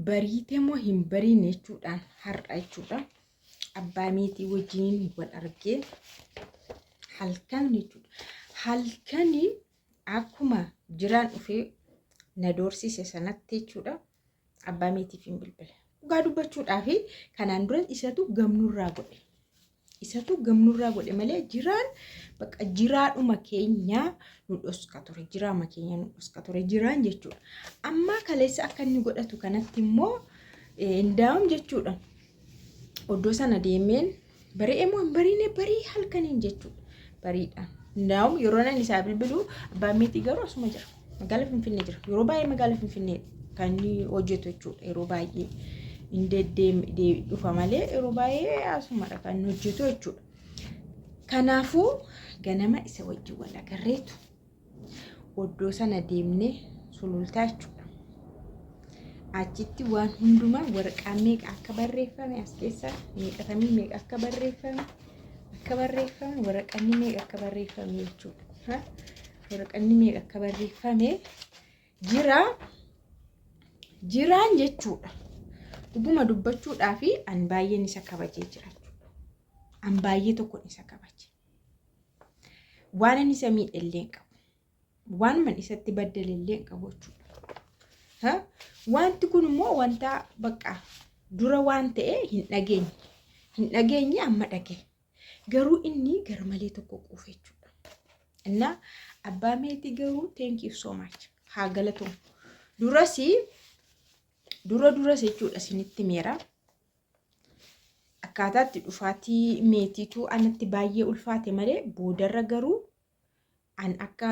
bariitee moo hin bariine jechuudhaan har'a jechuudha. Abbaa meetii wajjin wal argee halkan jechuudha. Halkanii akkuma jiraan dhufee na doorsise sanatti jechuudha. Abbaa meetiif hin bilbile. Dhugaa dubbachuudhaaf kanaan dura isatu gamnurraa godhe. Isatu gamnurraa godhe malee jiraan bakka jiraadhuma keenya nu dhoska ture. Jiraama keenya nu dhoska ture jiraan jechuudha. Amma kaleessa akka inni godhatu kanatti immoo ndaam jechuudha. Oddoo sana deemeen bari'ee moo hin bariine barii halkaniin jechuudha. Bariidhaan. Ndaam yeroo nan isaa bilbilu abbaa meetii garuu asuma jira. Magaalaa Finfinnee jira. Yeroo baay'ee magaalaa Finfinnee kan inni hojjetu jechuudha. Yeroo baay'ee indee dhufa malee yeroo baay'ee asumadha kan hojjetu jechuudha. Kanaafuu ganama isa wajjin wal agarreetu oddoo sana deemnee sulultaa jechuudha. Achitti waan hundumaa waraqaan meeqa akka barreeffame as keessa meeqatamii meeqa akka barreeffame waraqanni meeqa akka barreeffame jechuudha. Waraqanni meeqa akka barreeffame jiraan jechuudha. Dhuguma dubbachuudhaaf an baay'een isa kabajee jira jechuudha. An baay'ee tokko isa kabaje. Waan ani isa miidhellee hin qabu. Waan man isatti baddelellee hin qabu jechuudha. Wanti kun immoo wanta bakka dura waan ta'e hin dhageenye amma dhage. Garuu inni garmalee tokko quufe jechuudha. Innaa abbaa meetii garuu thank you so much. Haa galatoom. Duras jechuudha isinitti meera. Akkaataatti dhufaatii meetiitu anatti baay'ee ulfaate malee boodarra garuu an akka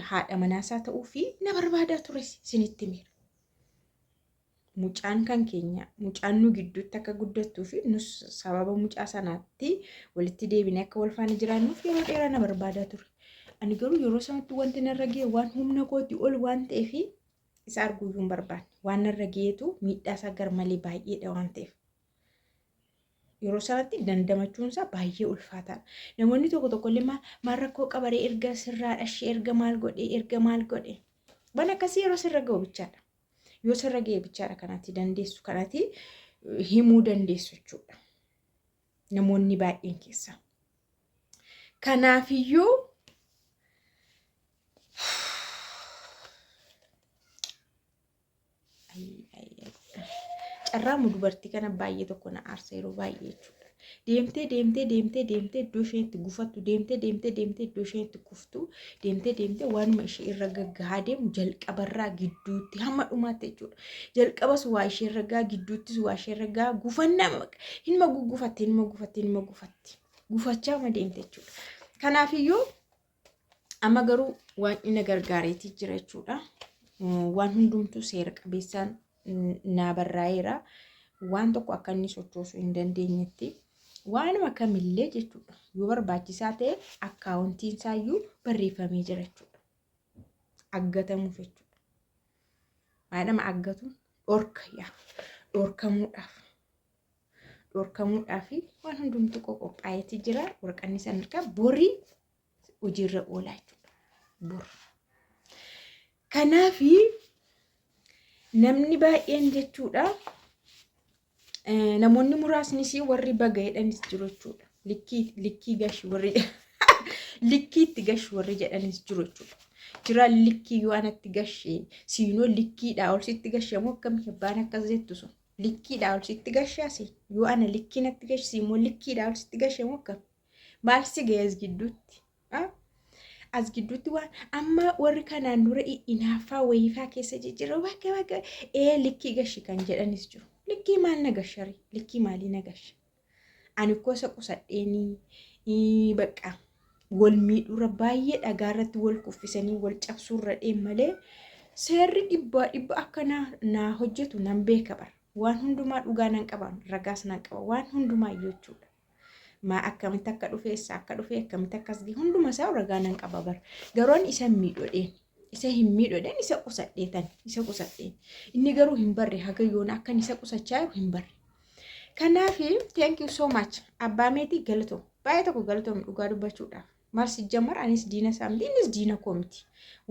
haadha manaasaa ta'uu fi na barbaadaa ture isinitti meera. Mucaan kan keenya mucaan nu gidduutti akka guddattuu fi nus sababa mucaa sanaatti walitti deebinee akka wal faana jiraannuuf yeroo dheeraa na barbaadaa ture. Ani garuu yeroo sanatti wanti narra ga'e waan humna kootii ol waan ta'eef isa arguuyyuu hin barbaanne. Waan narra ga'eetu miidhaasaa garmalee baay'eedha waan ta'eef. Yeroo sanatti dandamachuunsaa baay'ee ulfaataadha. Namoonni tokko illee maal rakkoo qabaree erga sirraa dhashee erga maal godhe. Waan akkasii yeroo sirra ga'u bichaadha. Yoo sirra ga'e bichaadha kanatti dandeessu kanatti himuu dandeessu jechuudha. Namoonni baay'een keessa. Kanaafiyyuu carraamu dubartii kana baay'ee tokko na aarsa yeroo baay'ee jechuudha. Deemtee iddoo isheen itti gufattu deemtee iddoo isheen itti kuftu deemtee waanuma ishee irra gaggahaa deemu jalqabarraa gidduutti hamma dhumaatti jechuudha. Jalqabas waa ishee irra gahaa gidduuttis waa ishee irra gahaa gufannaa hinma gufatti gufachaa ma deemte jechuudha. Kanaafiyyuu amma garuu waan inni gargaareetii jira jechuudha. Waan hundumtuu seera qabeessaan naa barraa'eera. Waan tokko akka inni sochoosuu hin dandeenyetti waanuma kamillee jechuudha. Yoo barbaachisaa ta'e akkaawuntiin isaayyuu barreeffamee jira jechuudha. Aggatamuuf jechuudha. Maadhama aggatuun dhorkamuudhaaf waan hundumtuu qophaa'eetii jira. Waraqanni san harkaa borii hojiirra oolaa jechuudha. Kanaafi namni baay'een jechuudha. Namoonni muraasnis warri baga jedhanis jiru jechuudha. Likkii gashi warri likkiitti gashi warri jedhanis jiru jechuudha. Jira likkii yoo anatti gashi siinoo likkiidhaa ol sitti gashamoo akkamitti abbaan akkas jettu sun likkiidhaa ol sitti gashaasi yoo ana likkiinatti gashi siinoo likkiidhaa ol sitti gashamoo akkam maal si ga'e as gidduutti waan amma warri kanaan dura inaaffaa wayiifaa keessa jijjiirra bakka likkii gashi kan jedhanis jiru. Likkii maal nagashari? Likkii maalii nagasha? Ani kosa qusadheenii bakka wal miidhura baay'ee dhagaarratti wal kuffisanii wal cabsuurra malee seerri dhibba akka naa hojjetu nan beeka bara. Waan hundumaa dhugaa nan qaban ragaas nan qaba waan hundumaa jechuudha. Ma akkamitti akka dhufeessa akka dhufee akkamitti akkas gahee hunduma isaa ragaa nan qaba bara. Garoon isa miidhodheen isa hin miidhodheen isa qusadheen inni garuu hin barre haga yoona akkan isa qusachaa jiru hin barre. Kanaaf thank you so much abbaa meetii galatoo baay'ee tokko galatoom dhugaa dubbachuudhaaf Maal sijjamar anis diina isaamti innis diina koo miti.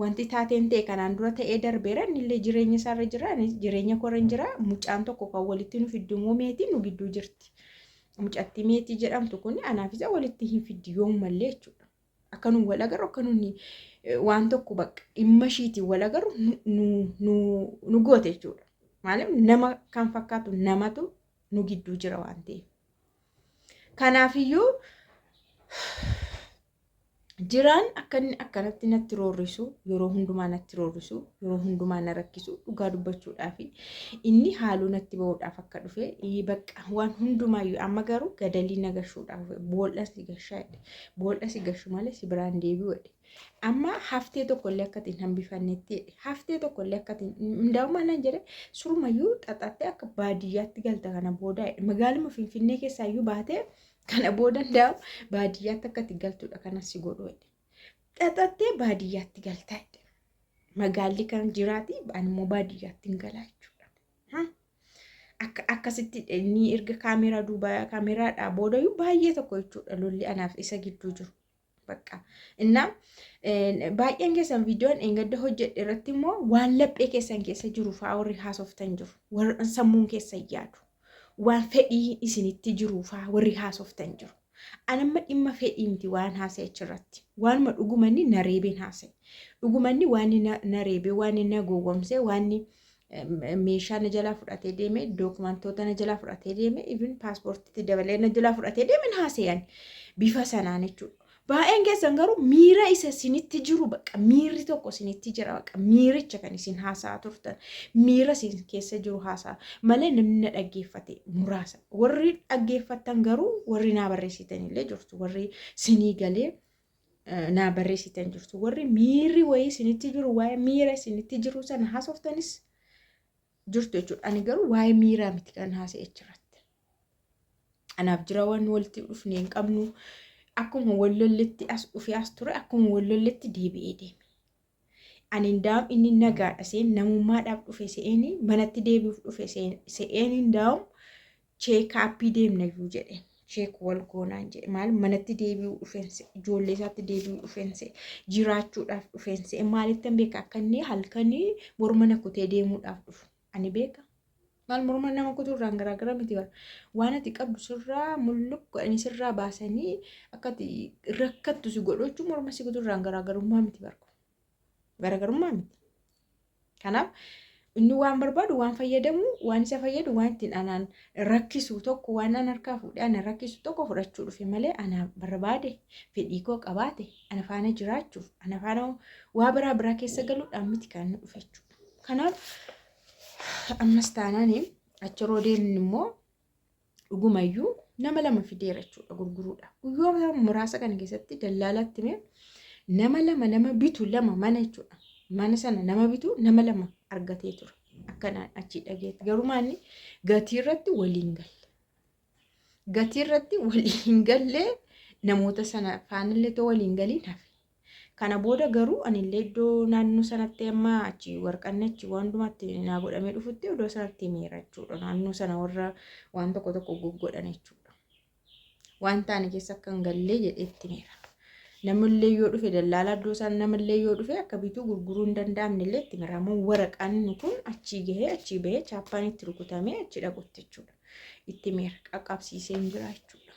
Wanti taateen ta'e kanaan dura ta'ee darbeera innillee jireenya isaarra jira anis jireenya koorra jira. Mucaan tokko kan walitti nu fiddu immoo meetii nu gidduu jirti. Mucatti meetii jedhamtu kun anaaf isa walitti hin fiddi yoommallee jechuudha. Akka nu wal agarru akka nuni waan tokko bakka dhimma ishiitiin wal agarru nu goote jechuudha. Maaliif nama kan fakkaatu namatu nu gidduu jira waan ta'eef. Kanaafiyyuu jiraan akkanatti natti roorrisu yeroo hundumaa natti roorrisu yeroo hundumaa na rakkisu dhugaa dubbachuudhaaf inni haaluu natti ba'uudhaaf akka dhufe bakka waan hundumaayyuu amma garuu gadalii nagashuudhaaf boolla si gashu malee si biraan deebi'u amma haftee tokkollee akkatiin hambifannetti haftee tokkollee akkatiin ndaa'uma nan jedhe surumayyuu xaxattee akka baadiyyaatti galta kana booda magaaluma Finfinnee keessaayyuu baatee kana booda ndaa'u baadiyyaatti akkatti galtuudha kanas si godhu xaxattee baadiyyaatti galtaa magaalli kan jiraati animmoo baadiyyaatti hin galaa jechuudha. Akkasitti inni erga kaameraa duuba kaameraadhaa boodayyuu baay'ee tokko jechuudha lolli anaaf isa gidduu jiru. Bakka innaa baay'een keessan viidiyoon engadda hojjedhe irratti immoo waan laphee keessan keessa jiru fa'aa warri haasoftan jiru warri sammuun keessa yaadu waan fedhii isinitti jiru fa'aa warri haasoftan jiru. Anamma dhimma fedhii miti waan haasa'e achirratti waanuma dhugumanni na reebeen haasa'e dhugumanni waan na reebee waan na gowwomsee waan meeshaa na jalaa fudhatee deeme dookumantoota na jalaa fudhatee deeme even paaspoortiitti dabalee na jalaa fudhatee deeme haasa'an bifa sanaan jechuudha. Baay'een keessan garuu miira isa isinitti jiru bakka miirri tokko isinitti jira bakka miiricha kan isin haasaa turtan miira isin keessa jiru haasaa malee namni na dhaggeeffate muraasa warri dhaggeeffatan garuu warri naa barreessitan illee jirtu warri sinii galee naa barreessitan jirtu warri miirri wayii isinitti jiru waa'ee miira isinitti jiru sana haasoftanis jirtu jechuudha. Ani garuu waa'ee miiraa miti kan haasa'e achirratti anaaf jira waan walitti dhufnee hin qabnu. Akkuma wallolletti as dhufee as ture akkuma wallolletti deebi'ee deeme. Ani ndaam inni nagaadha seen namummaadhaaf dhufe seeni manatti deebi'uuf dhufe seeni ndaam cheekaappii deemnayyuu jedhe cheek wal goonaan jedhe maal manatti deebi'uu dhufeense ijoollee isaatti deebi'uu dhufeense jiraachuudhaaf dhufeense maalitti beeka akka inni halkanii morma na kutee deemuudhaaf dhufu ani beeka. Maal morma nama kutuurraan garaagara miti waan ati qabdu sirraa mul'ukko ani sirraa baasanii akkati rakkattu si godhachuu morma si kutuurraan garaagarummaa miti barku garaagarummaa miti. Kanaaf inni waan barbaadu waan fayyadamu waan isa fayyadu waan ittiin anaan rakkisu tokko waan an harkaa fuudhee ana rakkisu tokko fudhachuu dhufe malee ana barbaade fedhii koo qabaate ana faana jiraachuuf ana faana waa biraa keessa galuudhaan miti kan inni dhufe jechuudha. Kanaaf ammas taanaani achiroo deemni immoo dhugumayyuu nama lama fideera jechuudha gurguruudha. Guyyoota muraasa kana keessatti dallaalatti nama lama bitu lama mana jechuudha. Mana sana nama bitu nama lama argatee ture. Akkanaan achi dhageetti garumaanni gatii irratti waliin galle. Gatii irratti waliin gallee namoota sana faanillee too waliin galiin hafe. Kana booda garuu anillee iddoo naannoo sanatti amma achi warqanne achi waan dhumaatti naa godhamee dhufutti iddoo sanatti miira jechuudha. Naannoo sana warra waan tokko goggodhan jechuudha. Waan taane keessa akka hin gallee jedheetti miira. Namillee yoo dhufe dallaalaa iddoo sana namillee yoo dhufe akka bituu gurguruu hin danda'amne illee itti miira. Ammoo waraqaan kun achii gahee achii bahee chaappaan itti rukutamee achi dhaqutti jechuudha. Itti miira qaqqabsiisee hin jira jechuudha.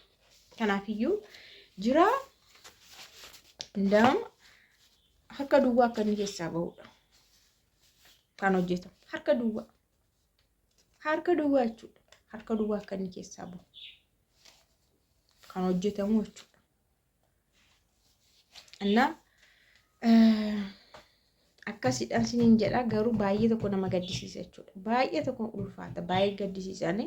Kanaafiyyuu jira ndaam harka duwwaa akka inni keessaa bahudha. Kan hojjetamu harka duwwaa jechuudha. Harka duwwaa akka inni keessaa bahu kan hojjetamu jechuudha. Annaa akkasidhaan siniin jedha garuu baay'ee tokko nama gaddisiisa jechuudha. Baay'ee tokko ulfaata baay'ee gaddisiisaan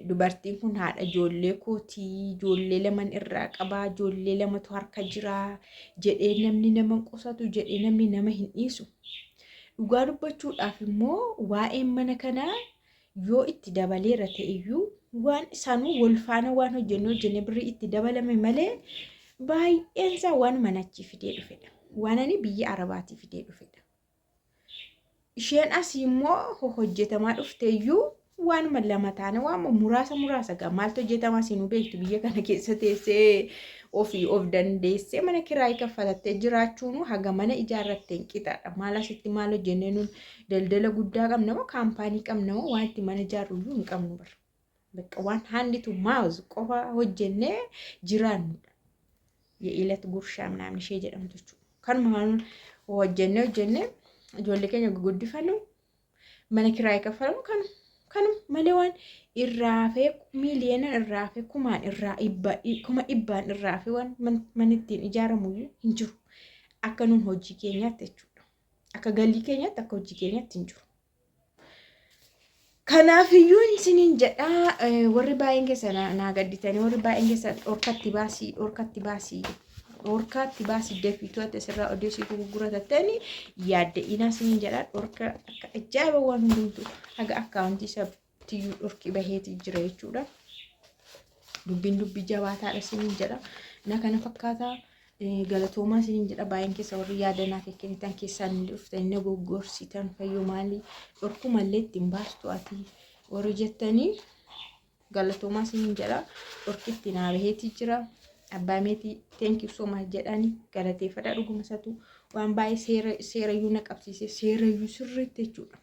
dubartiin kun haadha ijoollee kootii ijoollee laman irraa qabaa ijoollee lamatu harka jiraa jedhee namni nama qusatu jedhee namni nama hin dhiisu. Dhugaa dubbachuudhaaf immoo waa'een mana kanaa yoo itti dabaleera ta'eyyuu waan isaanuu wal faana waan hojjennee birrii itti dabalame malee baay'een isaa waan manachii fidee dhufedha. Waan ani biyya Arabaatii fidee dhufedha. Isheen asii immoo hojjetamaa dhufteeyyuu waan lama taane waan muraasa gaa maaltu hojjetama sinuu beektu biyya kana keessa teessee ofii of dandeessee mana kiraayii kaffalattee jiraachuun haga mana ijaarratteen qixaadha. Maal asitti maal hojjennee nuun daldala guddaa qabna moo kaampaanii qabna moo waan itti mana ijaarruyyuu hin qabnu bara. Bakka waan handitu maawus qofa hojjennee jiraannudha. Ye'ilat gurshaa ምናምን ishee jedhamtu jechuudha. Kanuma hojjennee ijoollee keenya guddifannu mana kiraayii kaffalamu kanuma malee waan irraafee miiliyoona irraafee kumaan ibbaan irraafee waan mana ittiin ijaaramu hin jiru. Akka nuun hojii keenyaatti jechuudha. Akka galii keenyaatti akka hojii keenyaatti hin jiru. Kanaafiyyuu isiniin jedhaa warri baay'een keessa naa gadditanii warri baay'een keessa dhorkatti baasii deefiitu ati asirraa odeessitu gurguratatanii yaadde ina isiniin jedhaa dhorka akka ajaa'iba waan hundumtu haga akkaawuntii sabtiyyuu dhorki baheeti jira jechuudha. Dubbii jabaataadha isiniin jedha. Na kana fakkaataa galatoomaa isiniin jedha baay'een keessa warri yaadanaa kennitan keessaan dhuftanii na goggorsitan fayyoo maalii dhorku mallee ittiin baastu ati warri jettanii galatoomaa isiniin jedha. Dhorkitti naa baheeti jira. Abbaa meetii thank you so much jedhanii galateeffadha dhuguma isaatu waan baay'ee seerayyuu na qabsiise seerayyuu sirriitti jechuudha.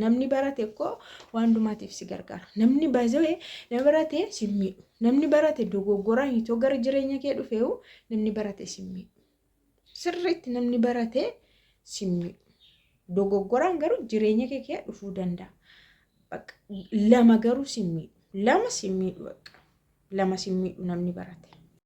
Namni barate ko waan dumaatiif si gargaara. Namni baay'ee nama barate simmiidhu. Namni barate dogoggoraan itoo gara jireenya kee dhufeewu namni barate simmiidhu. Sirriitti namni barate simmiidhu. Dogoggoraan garuu jireenya kee dhufuu danda'a. Lama garuu simmiidhu. Lama simmiidhu namni barate.